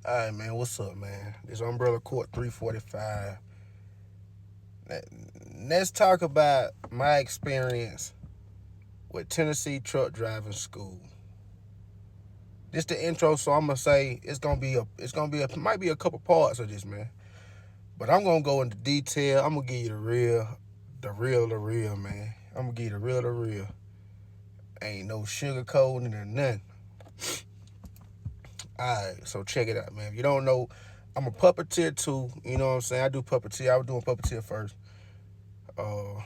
All right, man. What's up, man? This Umbrella Court 345. Let's talk about my experience with Tennessee Truck Driving School. This the intro, so I'm gonna say might be a couple parts of this, man. But I'm gonna go into detail. I'm gonna give you the real, man. I'm gonna give you the real. Ain't no sugarcoating or nothing. Alright, so check it out, man. If you don't know, I'm a puppeteer too. You know what I'm saying? I do puppeteer. I was doing puppeteer first. Uh,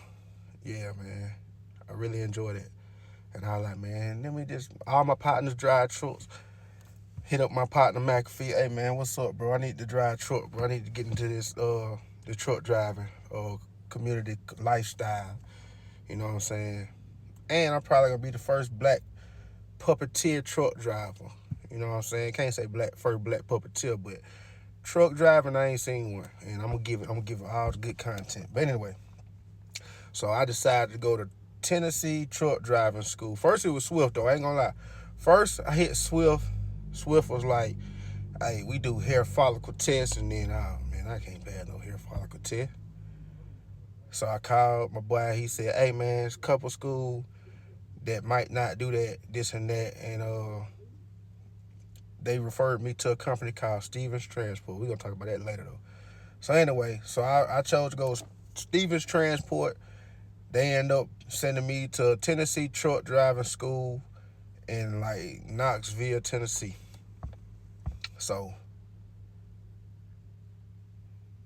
yeah, man. I really enjoyed it. And I was like, man, let me just, all my partners drive trucks. Hit up my partner McAfee. Hey, man, what's up, bro? I need to drive a truck, bro. I need to get into the truck driving community lifestyle. You know what I'm saying? And I'm probably going to be the first black puppeteer truck driver. You know what I'm saying? Can't say first black puppeteer, but truck driving, I ain't seen one. And I'm gonna give it all the good content. But anyway, so I decided to go to Tennessee Truck Driving School. First it was Swift though, I ain't gonna lie. First I hit Swift. Swift was like, hey, we do hair follicle tests, and then oh man, I can't pass no hair follicle test. So I called my boy, he said, hey man, there's a couple school that might not do that, this and that, and they referred me to a company called Stevens Transport. We're gonna talk about that later though. So anyway, so I chose to go Stevens Transport. They end up sending me to Tennessee Truck Driving School in like Knoxville, Tennessee. So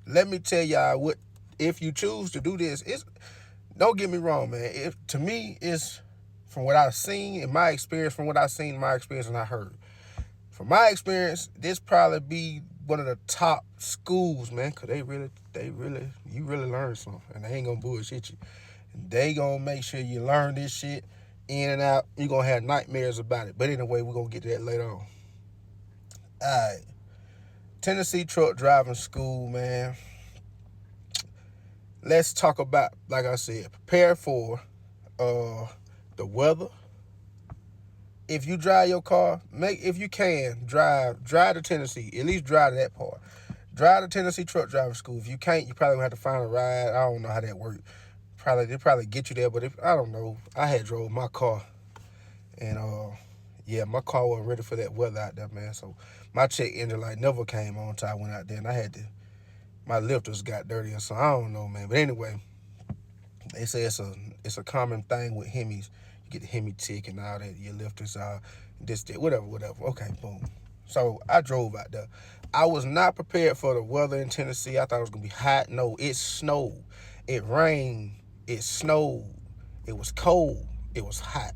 let me tell y'all what, if you choose to do this, it's, don't get me wrong, man. If to me it's, from what I've seen in my experience, from what I've seen in my experience and I heard. From my experience, this probably be one of the top schools, man, cause you really learn something, and they ain't gonna bullshit you. They gonna make sure you learn this shit in and out. You gonna have nightmares about it. But anyway, we're gonna get to that later on. Alright. Tennessee Truck Driving School, man. Let's talk about, like I said, prepare for uh the weather. If you drive your car, if you can, drive to Tennessee. At least drive to that part. Drive to Tennessee Truck Driving School. If you can't, you probably gonna have to find a ride. I don't know how that works. They probably get you there, but if I don't know, I had drove my car, and yeah, my car wasn't ready for that weather out there, man. So my check engine light never came on until I went out there, and I had to, my lifters got dirty, so I don't know, man. But anyway, they say it's a common thing with Hemis. You get the Hemi tick and all that. Your lifters are this, that, whatever. Okay, boom. So I drove out there. I was not prepared for the weather in Tennessee. I thought it was gonna be hot. No, it snowed, it rained, it snowed, it was cold, it was hot.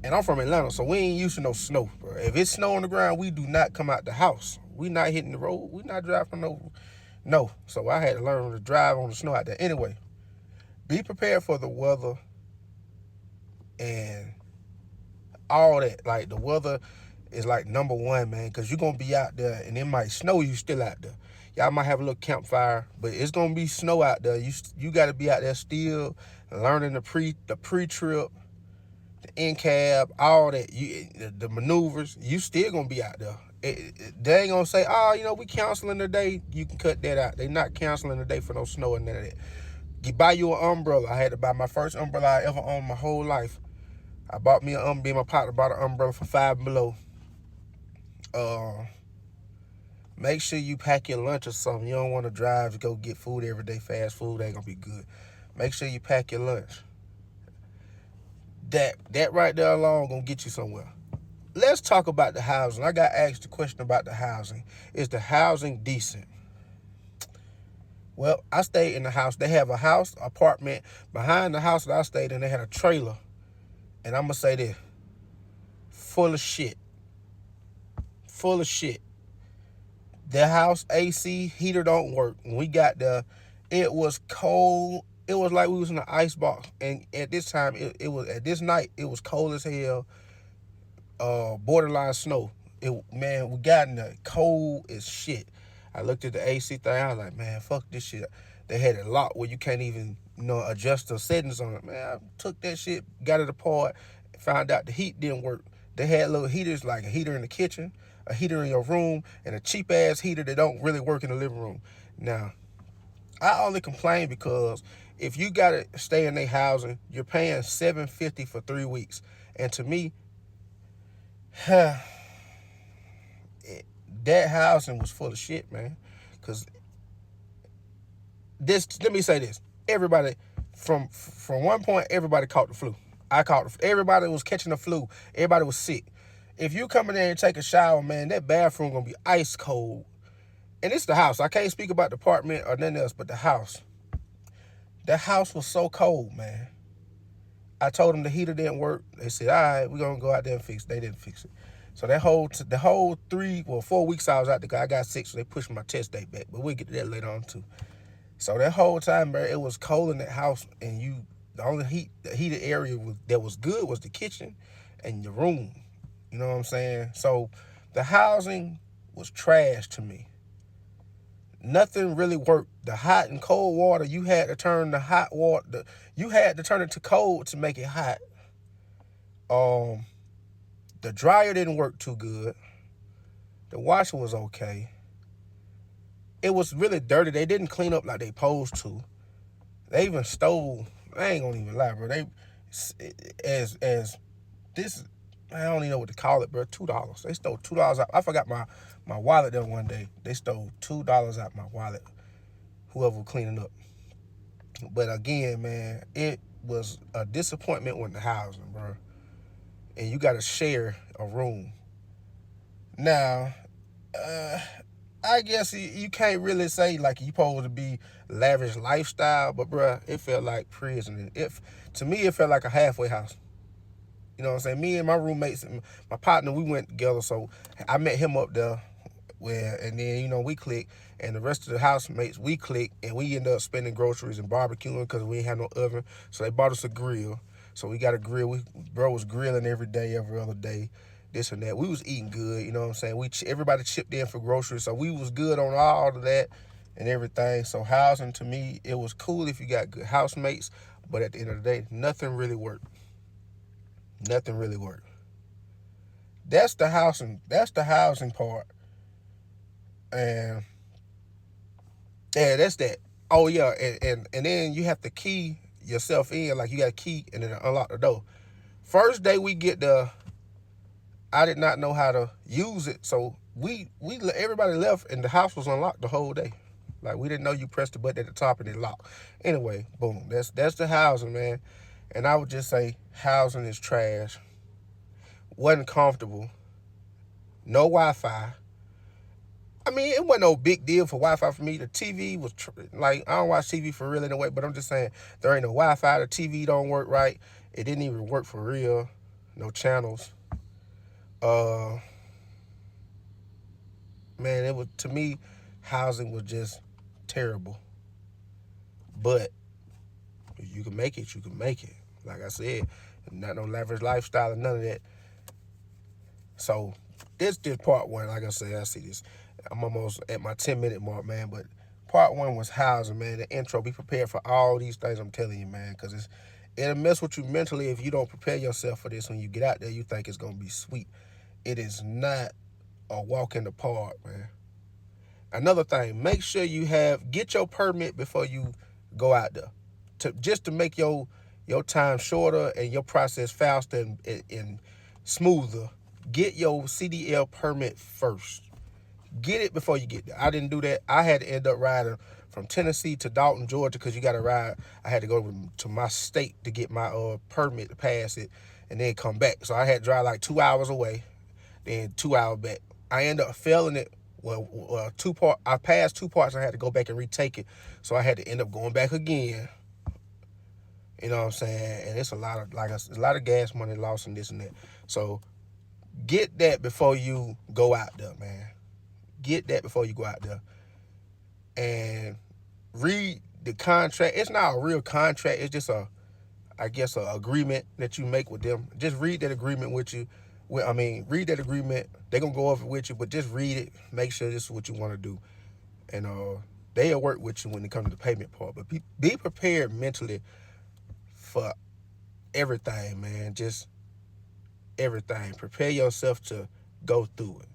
And I'm from Atlanta, so we ain't used to no snow, bro. If it's snow on the ground, we do not come out the house. We not hitting the road. We not driving no. So I had to learn to drive on the snow out there. Anyway, be prepared for the weather and all that. Like the weather is like number one, man, because you're gonna be out there and it might snow you still out there. Y'all might have a little campfire, but it's gonna be snow out there. You gotta be out there still learning the pre-trip, the in cab, all that. The maneuvers. You still gonna be out there. They ain't gonna say, oh, we canceling today. You can cut that out. They not canceling today for no snow and none of that. You buy you an umbrella. I had to buy my first umbrella I ever owned my whole life. I bought me me and my partner bought an umbrella for Five Below. Uh, Make sure you pack your lunch or something. You don't want to drive to go get food every day. Fast food ain't gonna be good. Make sure you pack your lunch. That right there alone gonna get you somewhere. Let's talk about the housing. I got asked a question about the housing. Is the housing decent? Well, I stayed in the house. They have a house, apartment behind the house that I stayed in. They had a trailer, and I'm gonna say this: full of shit, full of shit. The house AC heater don't work. When we got there, it was cold. It was like we was in an ice box. And at this time, it was at this night, it was cold as hell. Borderline snow. Man, we got in there cold as shit. I looked at the AC thing. I was like, man, fuck this shit. They had it locked where you can't even, adjust the settings on it. Man, I took that shit, got it apart, found out the heat didn't work. They had little heaters, like a heater in the kitchen, a heater in your room, and a cheap ass heater that don't really work in the living room. Now, I only complain because if you gotta stay in their housing, you're paying $750 for 3 weeks. And to me, that housing was full of shit, man. Cause let me say this. Everybody, from one point, everybody caught the flu. Everybody was catching the flu. Everybody was sick. If you come in there and take a shower, man, that bathroom gonna be ice cold. And it's the house. I can't speak about the apartment or nothing else, but the house. The house was so cold, man. I told them the heater didn't work. They said, all right, we're gonna go out there and fix it. They didn't fix it. So the whole 4 weeks I was out there, I got sick, so they pushed my test date back. But we'll get to that later on too. So that whole time, bro, it was cold in that house, and the only heated area that was good was the kitchen and your room. You know what I'm saying? So the housing was trash to me. Nothing really worked. The hot and cold water, you had to turn the hot water, you had to turn it to cold to make it hot. The dryer didn't work too good. The washer was okay. It was really dirty. They didn't clean up like they supposed to. They even stole, I ain't gonna even lie, bro. They, as this, I don't even know what to call it, bro. $2. They stole $2 out. I forgot my wallet there one day. They stole $2 out my wallet. Whoever was cleaning up. But again, man, it was a disappointment with the housing, bro. And you got to share a room. Now, I guess you can't really say like you supposed to be lavish lifestyle, but bro, it felt like prison. To me, it felt like a halfway house. You know what I'm saying? Me and my roommates and my partner, we went together, so I met him up there. And then, we clicked, and the rest of the housemates, we clicked, and we ended up spending groceries and barbecuing because we ain't had no oven. So they bought us a grill. So we got a grill. Bro was grilling every day, every other day, this and that. We was eating good, you know what I'm saying? Everybody chipped in for groceries, so we was good on all of that and everything. So housing, to me, it was cool if you got good housemates, but at the end of the day, nothing really worked. Nothing really worked. That's the housing part. And yeah, that's that. Oh yeah, and then you have to key yourself in, like you got a key and then unlock the door. First day we get I did not know how to use it, so everybody left and the house was unlocked the whole day. Like we didn't know you pressed the button at the top and it locked. Anyway, boom. That's the housing, man. And I would just say housing is trash. Wasn't comfortable. No Wi-Fi. I mean, it wasn't no big deal for Wi-Fi for me. The TV was, I don't watch TV for real anyway, but I'm just saying, there ain't no Wi-Fi. The TV don't work right. It didn't even work for real. No channels. Man, to me, housing was just terrible. But if you can make it, you can make it. Like I said, not no lavish lifestyle or none of that. So, this part one. Like I said, I see this. I'm almost at my 10-minute mark, man. But part one was housing, man. The intro. Be prepared for all these things I'm telling you, man. Because it'll mess with you mentally if you don't prepare yourself for this. When you get out there, you think it's going to be sweet. It is not a walk in the park, man. Another thing, make sure get your permit before you go out there. Just to make your time shorter and your process faster and smoother. Get your CDL permit first. Get it before you get there. I didn't do that. I had to end up riding from Tennessee to Dalton, Georgia, because you got to ride. I had to go to my state to get my permit to pass it and then come back. So I had to drive like 2 hours away, then 2 hours back. I ended up failing it. I passed 2 parts. I had to go back and retake it. So I had to end up going back again. You know what I'm saying? And it's a lot of gas money lost and this and that. So get that before you go out there, man. Get that before you go out there. And read the contract. It's not a real contract. It's just a agreement that you make with them. Just read that agreement with you. Read that agreement. They're going to go over it with you, but just read it. Make sure this is what you want to do. And they'll work with you when it comes to the payment part. But be prepared mentally for everything, man. Just everything. Prepare yourself to go through it.